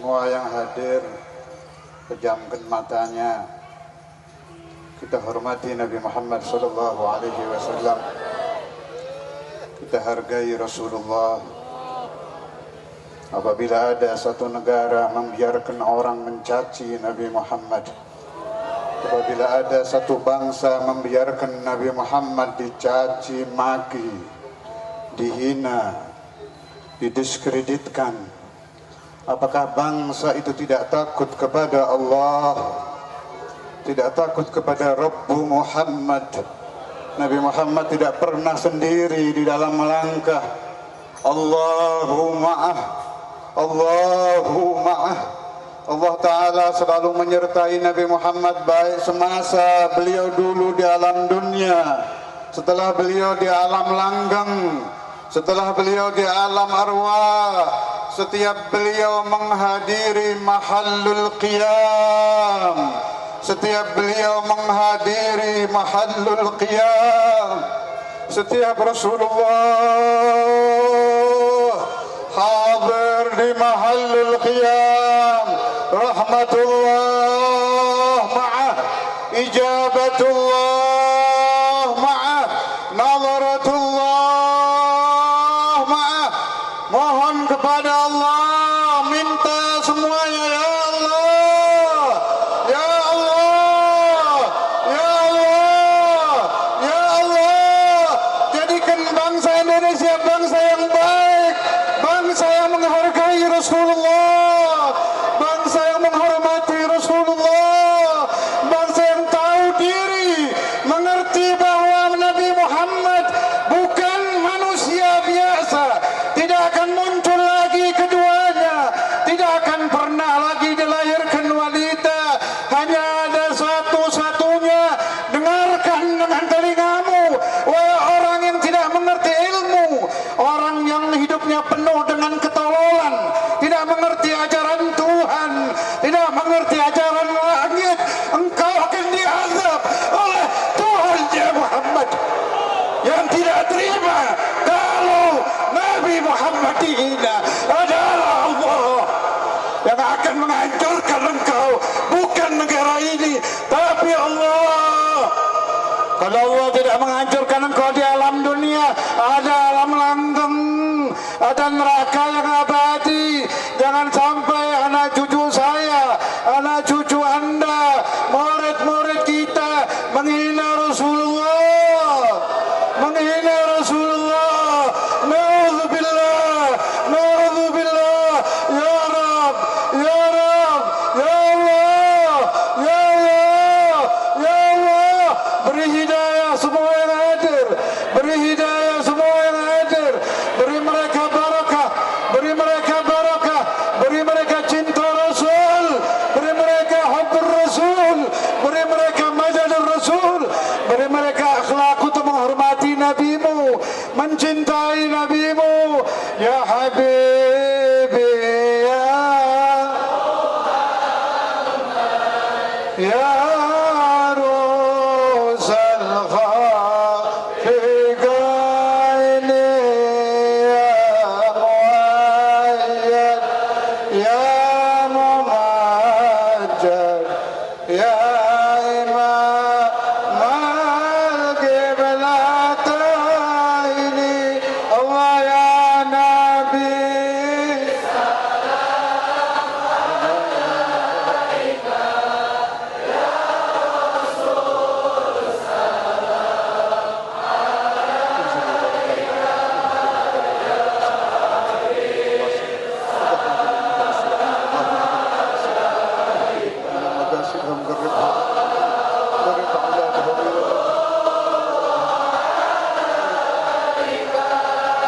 Semua yang hadir, pejamkan matanya. Kita hormati Nabi Muhammad SAW. Kita hargai Rasulullah. Apabila ada satu negara membiarkan orang mencaci Nabi Muhammad, apabila ada satu bangsa membiarkan Nabi Muhammad dicaci maki, dihina, didiskreditkan, apakah bangsa itu tidak takut kepada Allah, tidak takut kepada Rabbu Muhammad? Nabi Muhammad tidak pernah sendiri di dalam melangkah. Allahu ma'ah, Allahu ma'ah. Allah Ta'ala selalu menyertai Nabi Muhammad baik semasa beliau dulu di alam dunia, setelah beliau di alam langgeng, setelah beliau di alam arwah, setiap beliau menghadiri mahallul qiyam, setiap beliau menghadiri mahallul qiyam, setiap Rasulullah hadir di mahallul qiyam, rahmatullah ma'ah, ijabatullah ma'ah, nazaratullah ma'ah. Mohon kepada Allah, minta semuanya, ya Allah, ya Allah, ya Allah, ya Allah. Jadikan bangsa Indonesia bangsa yang baik, bangsa yang menghargai Rasulullah, bangsa yang menghormati Rasulullah, bangsa yang tahu diri, mengerti bahwa Nabi Muhammad bukan manusia biasa, tidak akan muncul lagi keduanya, tidak akan pernah lagi dilahirkan wanita, hanya ada satu-satunya. Dengarkan dengan telingamu, wahai orang yang tidak mengerti ilmu, orang yang hidupnya penuh dengan ketololan, tidak mengerti ajaran Tuhan, tidak mengerti ajaran langit, engkau akan diazab oleh Tuhannya Muhammad yang tidak terima kalau Nabi Muhammad dihina. Adalah Allah yang akan menghancurkan engkau, bukan negara ini, tapi Allah. Kalau Allah tidak menghancurkan engkau di alam dunia, ada alam langgeng, ada neraka yang abadi. Jangan sampai anak cucu saya, anak cucu Anda, murid-murid kita menghina Rasulullah, menghina Rasulullah. Na'udzubillah, na'udzubillah. Ya Rab, ya Rab, ya Allah, ya Allah, ya Allah. Beri hidayah semua yang hadir, beri hidayah semua yang hadir, beri mereka barakah, beri mereka barakah, beri mereka cinta Rasul, beri mereka hubbur Rasul, beri mereka majalur Rasul, beri mereka akhlak untuk menghormati Nabimu, mencintai Nabimu. Ya Habibi, ya Rusal Khafiqaini, ya Muayyad, ya Mumajjad, ya Imam al-Qiblataini. Allah ya Nabi,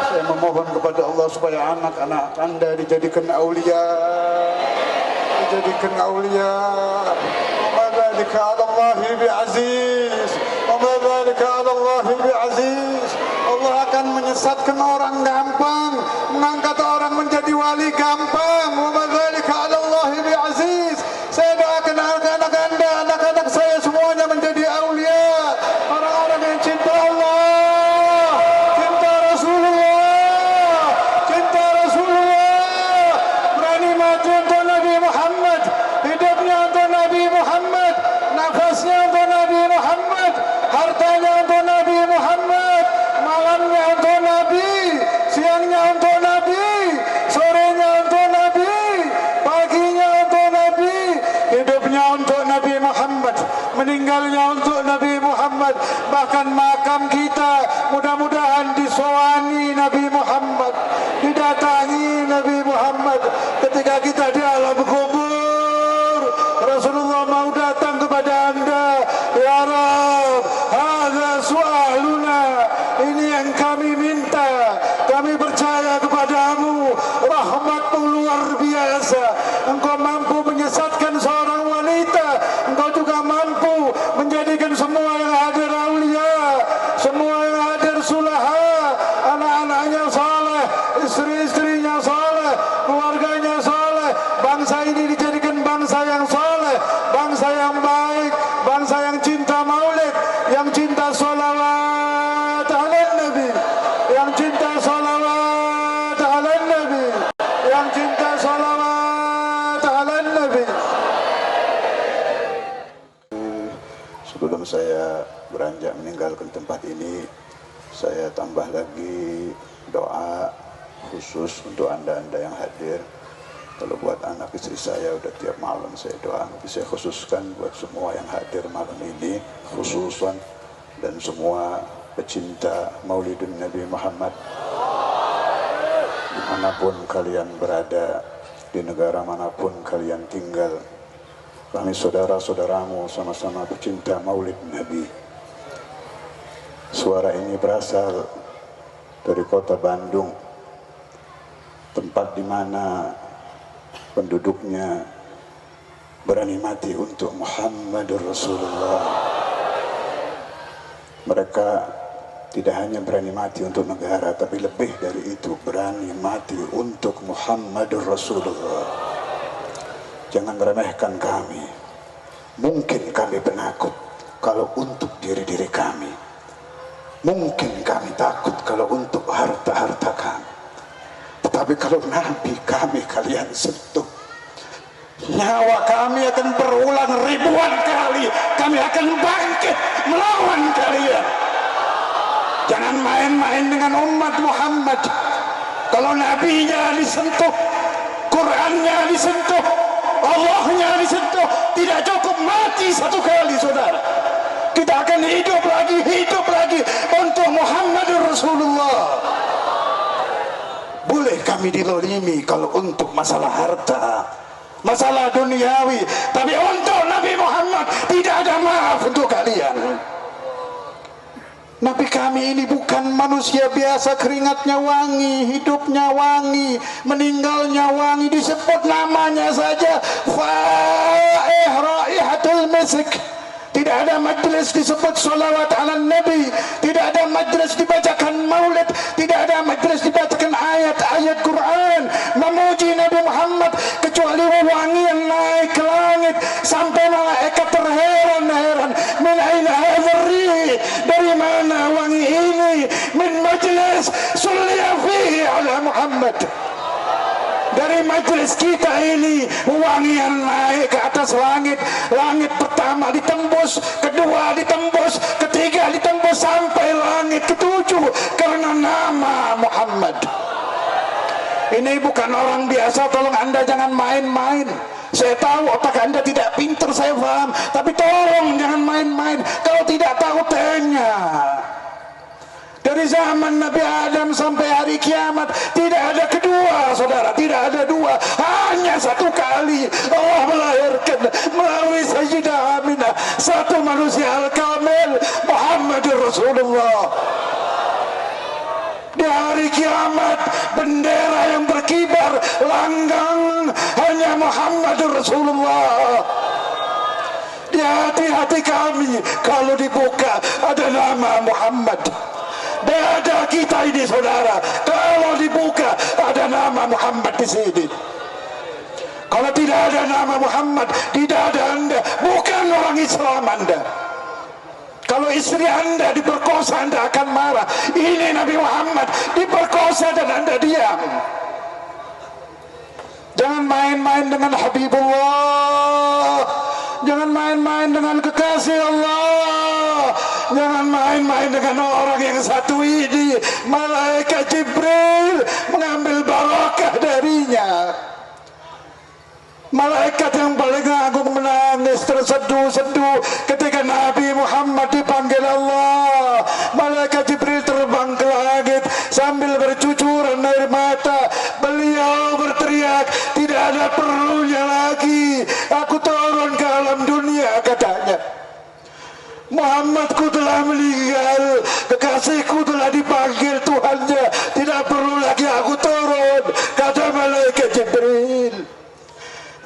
saya memohon kepada Allah supaya anak-anak Anda dijadikan aulia, dijadikan aulia. Wa ma dzalika 'ala Allahi bi'aziz, wa ma dzalika 'ala Allahi bi'aziz. Allah akan menyesatkan orang gampang, mengangkat orang menjadi wali gampang. Wa ma dzalika 'ala Allahi bi'aziz. Saya doakan anak-anak Anda, anak-anak saya semuanya menjadi aulia, orang-orang yang cinta Allah, cinta Rasulullah, cinta Rasulullah, berani mati untuk Nabi datangi Nabi Muhammad ketika kita di alam kubur. Rasulullah mau datang kepada anda, ya Rabb, hadza su'aluna, ini yang kami minta, kami percaya kepadamu, rahmatmu luar biasa, engkau mampu menyesatkan seorang wanita, engkau juga mampu menjadikan semua yang hadir aulia, semua yang hadir sulaha, anak-anaknya saleh, istri-istrinya saleh, keluarganya saleh, bangsa ini dijadikan bangsa yang saleh, bangsa yang baik, bangsa yang cinta maulid, yang cinta sholawat ala nabi, yang cinta sholawat ala nabi, yang cinta sholawat ala nabi. Sebelum saya beranjak meninggalkan tempat ini, saya tambah lagi doa khusus untuk anda-anda yang hadir. Kalau buat anak istri saya udah tiap malam saya doa, tapi saya khususkan buat semua yang hadir malam ini khususan, dan semua pecinta Maulidun Nabi Muhammad dimanapun kalian berada, di negara manapun kalian tinggal. Kami saudara-saudaramu sama-sama pecinta Maulid Nabi. Suara ini berasal dari kota Bandung, tempat di mana penduduknya berani mati untuk Muhammadur Rasulullah. Mereka tidak hanya berani mati untuk negara, tapi lebih dari itu berani mati untuk Muhammadur Rasulullah. Jangan meremehkan kami. Mungkin kami penakut kalau untuk diri-diri kami. Mungkin kami takut kalau untuk harta-harta kami. Tetapi kalau Nabi kami kalian sentuh, nyawa kami akan berulang ribuan kali. Kami akan bangkit melawan kalian. Jangan main-main dengan umat Muhammad. Kalau Nabinya disentuh, Qurannya disentuh, Allahnya disentuh, tidak cukup mati satu kali, saudara. Kita akan hidup lagi untuk Muhammadur Rasulullah. Boleh kami dilolimi kalau untuk masalah harta, masalah duniawi, tapi untuk Nabi Muhammad tidak ada maaf untuk kalian. Nabi kami ini bukan manusia biasa, keringatnya wangi, hidupnya wangi, meninggalnya wangi, disebut namanya saja Fa'ih Raihatul Misk. Tidak ada majlis disebut salawat ala Nabi, tidak ada majlis dibacakan maulid, tidak ada majlis dibacakan ayat-ayat Quran memuji Nabi Muhammad, kecuali wangian naik ke langit sampai malaikat terheran-heran. Min aina hadzal rih, dari mana wangi ini? Min majlis sulliya fihi ala Muhammad. Dari majlis kita ini wangian naik ke atas langit. Langit pertama ditembus, kedua ditembus, ketiga ditembus, sampai langit ketujuh karena nama Muhammad. Ini bukan orang biasa, tolong anda jangan main-main. Saya tahu otak anda tidak pintar, saya paham, tapi tolong jangan main-main. Kalau tidak tahu tanya. Dari zaman Nabi Adam sampai hari kiamat tidak ada kedua, saudara, tidak ada dua, hanya satu kali Allah melahirkan melalui Sayyidah Aminah satu manusia al-kamil, Muhammadur Rasulullah. Di hari kiamat bendera yang berkibar langgang hanya Muhammadur Rasulullah. Di hati-hati kami kalau dibuka ada nama Muhammad. Dada kita ini, saudara, kalau dibuka ada nama Muhammad di sini. Kalau tidak ada nama Muhammad di dada anda, bukan orang Islam anda. Kalau istri anda diperkosa, anda akan marah. Ini Nabi Muhammad diperkosa dan anda diam. Jangan main-main dengan Habibullah. Jangan main-main dengan kekasih Allah. Jangan main-main dengan orang yang satu ini. Malaikat Jibril mengambil barakah darinya. Malaikat yang paling agung menangis terseduh-seduh ketika Nabi Muhammad dipanggil Allah. Malaikat Jibril terbang ke langit sambil bercucuran air mata, ada perlunya lagi aku turun ke alam dunia, katanya. Muhammadku telah meninggal, kekasihku telah dipanggil Tuhannya, tidak perlu lagi aku turun, kata malaikat Jibril.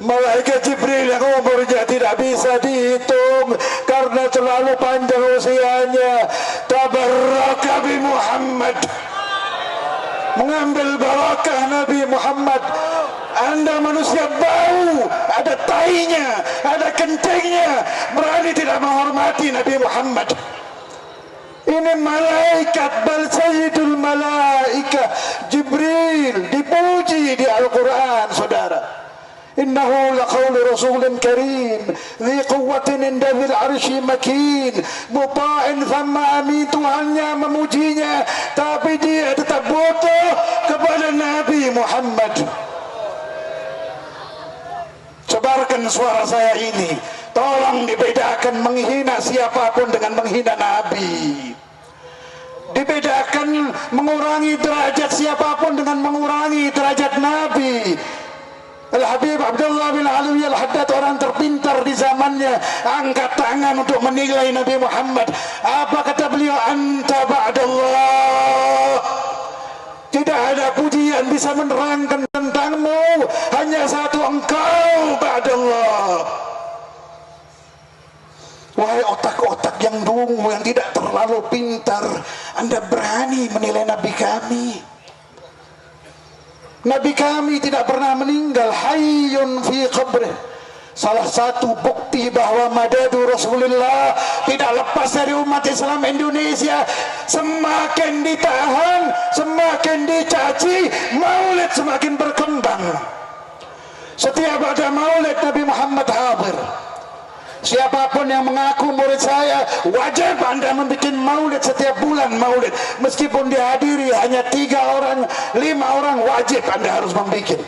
Malaikat Jibril yang umurnya tidak bisa dihitung karena terlalu panjang usianya, tabarraka bi Muhammad, mengambil barakah Nabi Muhammad. Anda manusia bau, ada tainya, ada kencingnya, berani tidak menghormati Nabi Muhammad. Ini malaikat, bal sayyidul malaika Jibril, dipuji di Al-Quran, saudara. Innahu laqawlu rasulin karim dhi quwwatin inda dhil arsy makin muta'in thamma amin. Tuhannya memujinya, tapi dia tetap butuh kepada Nabi Muhammad. Sebarkan suara saya ini, tolong dibedakan menghina siapapun dengan menghina Nabi. Dibedakan mengurangi derajat siapapun dengan mengurangi derajat Nabi. Al-Habib Abdullah bin Alwi Al-Haddad, orang terpintar di zamannya, angkat tangan untuk menilai Nabi Muhammad. Apa kata beliau? Anta ba'dallah. Tidak ada pujian bisa menerangkan tentangmu, hanya satu, engkau ba'dallah. Wahai otak-otak yang dungu, yang tidak terlalu pintar, Anda berani menilai Nabi kami. Nabi kami tidak pernah meninggal, hayyun fi qabrih. Salah satu bukti bahwa madadu Rasulullah tidak lepas dari umat Islam Indonesia. Semakin ditahan, semakin dicaci, maulid semakin berkembang. Setiap ada maulid Nabi Muhammad hadir. Siapapun yang mengaku murid saya, wajib Anda membuat maulid setiap bulan maulid. Meskipun dihadiri hanya 3 orang, 5 orang, wajib Anda harus membuat.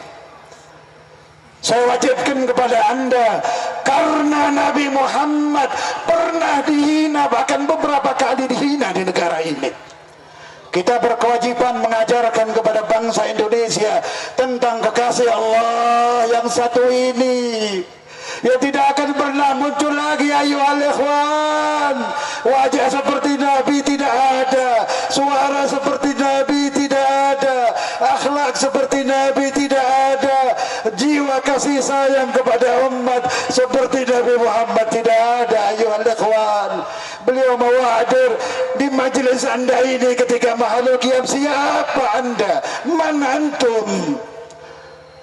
Saya wajibkan kepada Anda, karena Nabi Muhammad pernah dihina, bahkan beberapa kali dihina di negara ini. Kita berkewajiban mengajarkan kepada bangsa Indonesia tentang kekasih Allah yang satu ini. Ya, tidak akan pernah muncul lagi ayyuhal ikhwan. Wajah seperti Nabi tidak ada, suara seperti Nabi tidak ada, akhlak seperti Nabi tidak ada, jiwa kasih sayang kepada umat seperti Nabi Muhammad tidak ada, ayyuhal ikhwan. Beliau mau hadir di majelis Anda ini ketika makhluk qiyam. Siapa Anda? Man antum?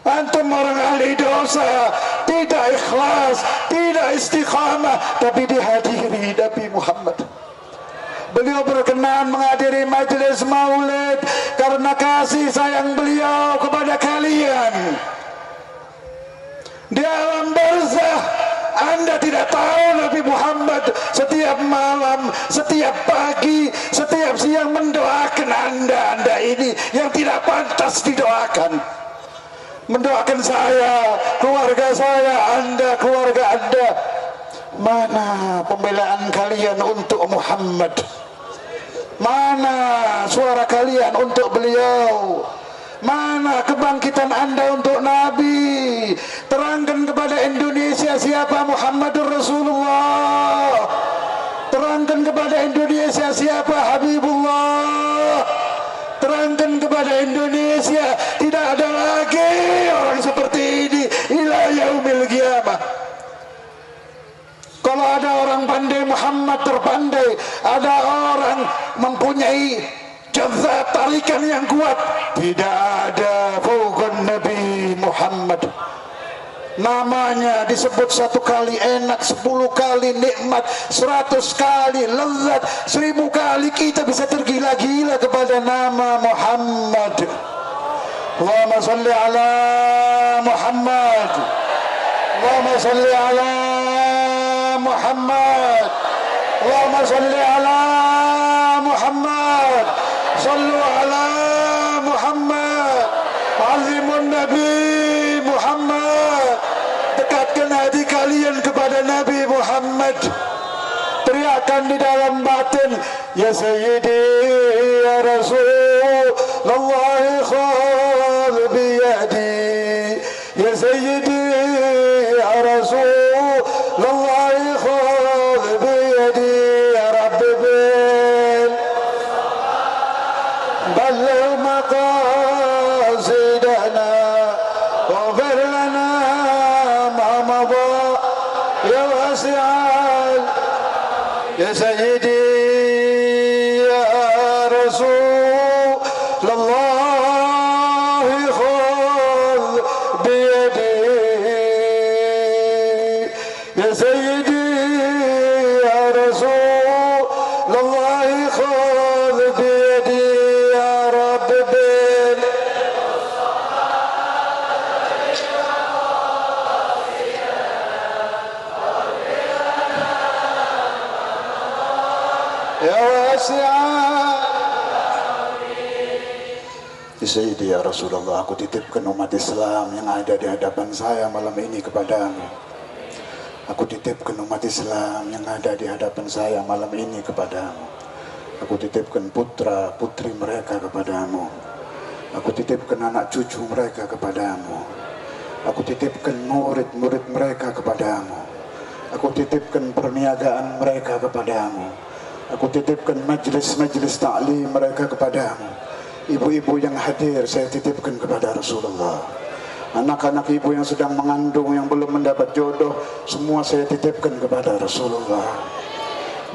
Antum orang ahli dosa, tidak ikhlas, tidak istiqamah, tapi dihadiri Nabi Muhammad. Beliau berkenan menghadiri majelis maulid karena kasih sayang beliau kepada kalian. Di alam barzah Anda tidak tahu Nabi Muhammad setiap malam, setiap pagi, setiap siang mendoakan Anda ini yang tidak pantas didoakan. Mendoakan saya, keluarga saya, Anda, keluarga Anda. Mana pembelaan kalian untuk Muhammad? Mana suara kalian untuk beliau? Mana kebangkitan Anda untuk Nabi? Terangkan kepada Indonesia siapa Muhammadur Rasulullah. Terangkan kepada Indonesia siapa Habibullah. Terangkan kepada Indonesia tidak ada lagi orang seperti ini ila yaumil qiyamah. Kalau ada orang pandai, Muhammad terpandai. Ada orang mempunyai jazat tarikan yang kuat, tidak ada fauqan Nabi Muhammad. Namanya disebut 1 kali enak, 10 kali nikmat, 100 kali lezat, 1000 kali kita bisa tergila-gila kepada nama Muhammad. Allahumma salli ala Muhammad. Allahumma salli ala Muhammad. Allahumma salli ala Muhammad. Sallu ala Muhammad. Azimun Nabi Muhammad. Dekatkan hati kalian kepada Nabi Muhammad. Teriakan di dalam batin, ya Sayyidi ya Rasulullah khal biyadi يا سيدي يا رسول الله خذ بيدي يا رب بلغ مقاصدنا واغفر لنا ما مضى يا واسع يا سيدي يا رسول الله خذ بيدي يا سيدي يا رسول الله خذ بيدي يا رب يا واسع Ya Sayyidi ya Rasulullah, aku titipkan umat Islam yang ada di hadapan saya malam ini kepadamu. Aku titipkan umat Islam yang ada di hadapan saya malam ini kepadamu. Aku titipkan putra putri mereka kepadamu. Aku titipkan anak cucu mereka kepadamu. Aku titipkan murid-murid mereka kepadamu. Aku titipkan perniagaan mereka kepadamu. Aku titipkan majlis-majlis ta'lim mereka kepadamu. Ibu-ibu yang hadir saya titipkan kepada Rasulullah. Anak-anak ibu yang sedang mengandung yang belum mendapat jodoh, semua saya titipkan kepada Rasulullah.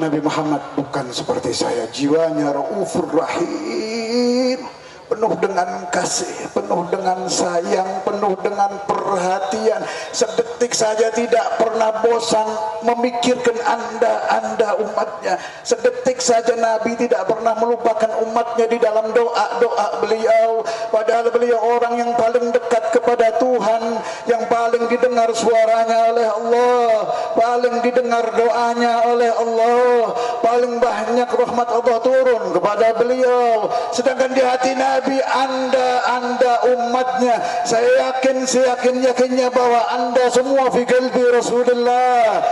Nabi Muhammad bukan seperti saya, jiwanya raufur rahim, penuh dengan kasih, penuh dengan sayang, penuh dengan perhatian. Sedetik saja tidak pernah bosan memikirkan anda umatnya. Sedetik saja Nabi tidak pernah melupakan umatnya di dalam doa-doa beliau. Padahal beliau orang yang paling dekat kepada Tuhan, yang paling didengar suaranya oleh Allah, paling didengar doanya oleh Allah, paling banyak rahmat Allah turun kepada beliau. Sedangkan di hati Nabi, anda umatnya, saya yakinnya bahwa anda semua fi qalbi Rasulullah,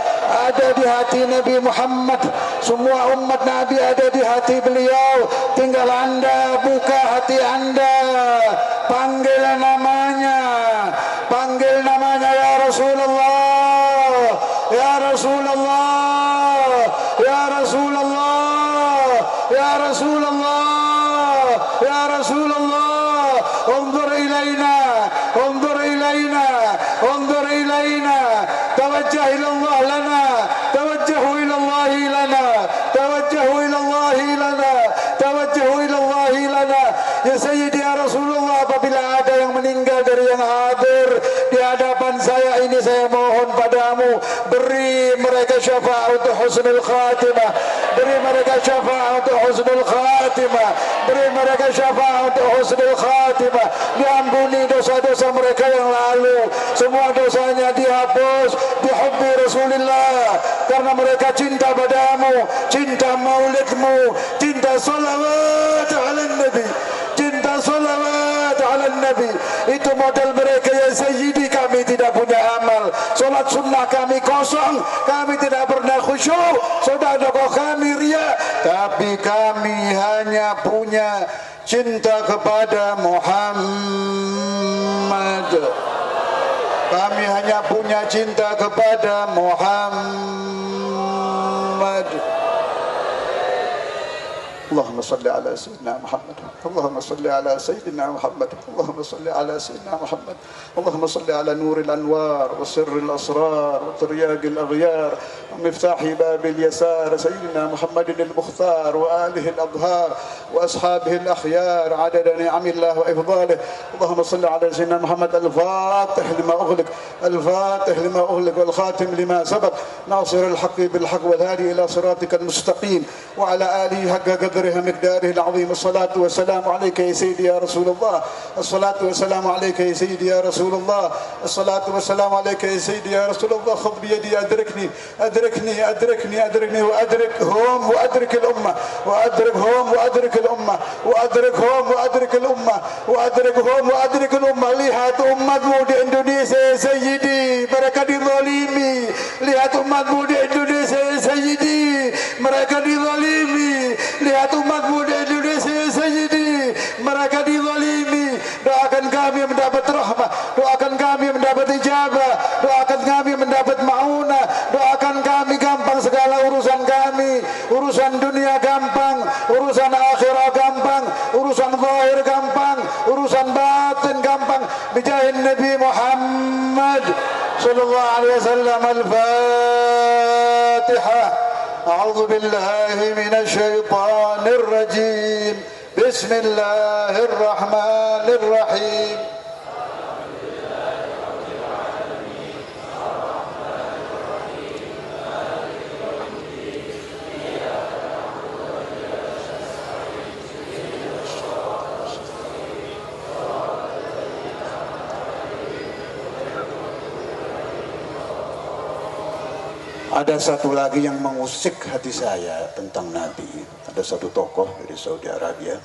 ada di hati Nabi Muhammad. Semua umat Nabi ada di hati beliau. Tinggal anda buka hati anda, panggil namanya ya Rasulullah, ya Rasulullah, ya Rasulullah, ya Rasulullah, ya Rasulullah, انظر إلينا انظر إلينا انظر إلينا توجه إلى الله لنا توجهوا إلى الله لنا توجهوا إلى الله لنا توجهوا إلى الله لنا. Ya Sayyidi ya Rasulullah, apabila ada yang meninggal dari yang hadir di hadapan saya ini, saya mohon padamu, beri mereka syafaat husnul khatimah, beri mereka syafaat husnul khatimah, beri mereka syafaat husnul khatimah. Diampuni dosa-dosa mereka yang lalu, semua dosanya dihapus bihubbi Rasulullah, karena mereka cinta padamu, cinta maulidmu, cinta salawat ala Nabi, cinta salawat ala Nabi. Itu modal mereka ya Sayyidi. Kami tidak punya amal, solat sunnah kami kosong, kami tidak pernah khusyuk, saudara kami riya, tapi kami hanya punya cinta kepada Muhammad. Kami hanya punya cinta kepada Muhammad. اللهم صل على سيدنا محمد اللهم صل على سيدنا محمد اللهم صل على سيدنا محمد اللهم صل على نور الأنوار وسر الأسرار وترياق الأغيار ومفتاح باب اليسار سيدنا محمد المختار وآله الأطهار وأصحابه الأخيار عدد نعم الله وإفضاله. اللهم صل على سيدنا محمد الفاتح لما أغلق الفاتح لما أغلق والخاتم لما سبق ناصر الحق بالحق والهادي إلى صراطك المستقيم وعلى آله حق قدره مقداره العظيم. الصلاة والسلام عليك يا سيدي يا رسول الله. الصلاة والسلام عليك يا سيدي يا رسول الله. الصلاة والسلام عليك يا سيدي يا رسول الله. خذ بيدي أدركني أدركني أدركني أدركني وأدركهم وأدرك الأمة وأدركهم وأدرك الأمة وأدركهم وأدرك الأمة وأدركهم وأدرك الأمة. Lihat umatmu di Indonesia ya Sayyidi, mereka dizalimi. Lihat umatmu di Indonesia ya Sayyidi, mereka dizalimi. Lihat umatmu di Indonesia ya Sayyidi, mereka dizalimi. Doakan kami mendapat rahmah, doakan kami mendapat Nabi Muhammad sallallahu alaihi wasallam. Al-Fatihah. A'udzu billahi minasy syaithanir rajim. Bismillahirrahmanirrahim. Ada satu lagi yang mengusik hati saya tentang Nabi. Ada satu tokoh dari Saudi Arabia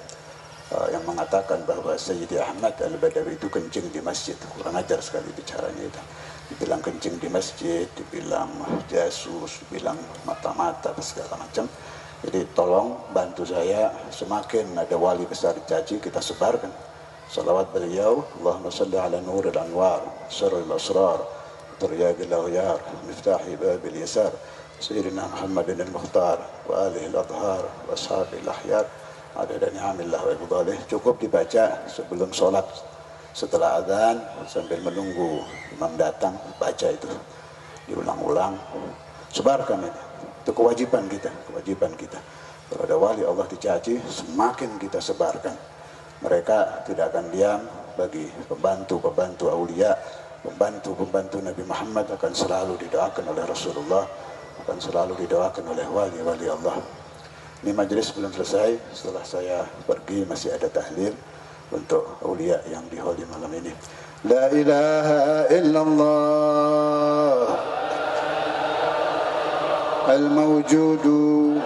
yang mengatakan bahwa Sayyidi Ahmad Al-Badawi itu kencing di masjid. Kurang ajar sekali bicaranya itu. Dibilang kencing di masjid, dibilang jasus, dibilang mata-mata, segala macam. Jadi tolong bantu saya, semakin ada wali besar dicaci, kita sebarkan salawat beliau. Allahumma salli ala nuril anwar, syarril asrar, ترياق الأغيار مفتاح باب اليسار سيدنا محمد المختار وآله الأطهار وأصحابه الأحيار عدد نعم الله وإفضاله. Cukup dibaca sebelum sholat, setelah azan sambil menunggu imam datang, baca itu diulang-ulang, sebarkan ini. Itu kewajiban kita. Kalau ada wali Allah dicaci, semakin kita sebarkan. Mereka tidak akan diam. Bagi pembantu aulia, pembantu Nabi Muhammad akan selalu didoakan oleh Rasulullah, akan selalu didoakan oleh wali-wali Allah. Ini majelis belum selesai. Setelah saya pergi masih ada tahlil untuk aulia yang di hall malam ini. La ilaha illallah al-mawjudu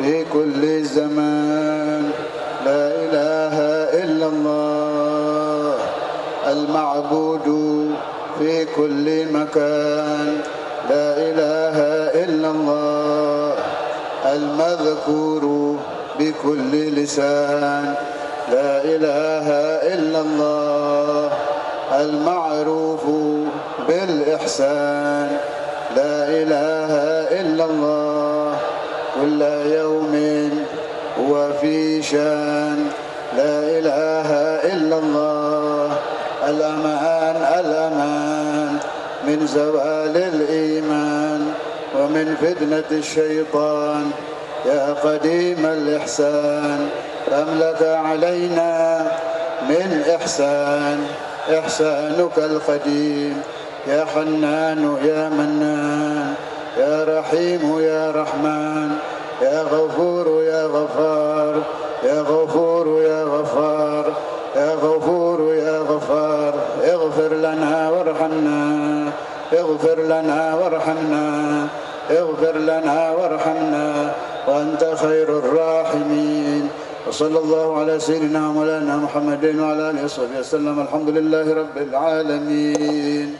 fi kulli zaman. La ilaha illallah al-ma'budu في كل مكان. لا إله إلا الله المذكور بكل لسان. لا إله إلا الله المعروف بالإحسان. لا إله إلا الله كل يوم وفي شان. لا إله إلا الله الأمان من زوال الإيمان ومن فتنة الشيطان. يا قديم الإحسان كم لك علينا من إحسانك القديم. يا حنان يا منان يا رحيم يا رحمن يا غفور يا غفار يا غفور يا غفار يا غفور يا غفار. اغفر لنا وارحمنا اغفر لنا وارحمنا اغفر لنا وارحمنا وأنت خير الراحمين. وصلى الله على سيدنا مولانا محمد وعلى آله وصحبه وسلم. الحمد لله رب العالمين.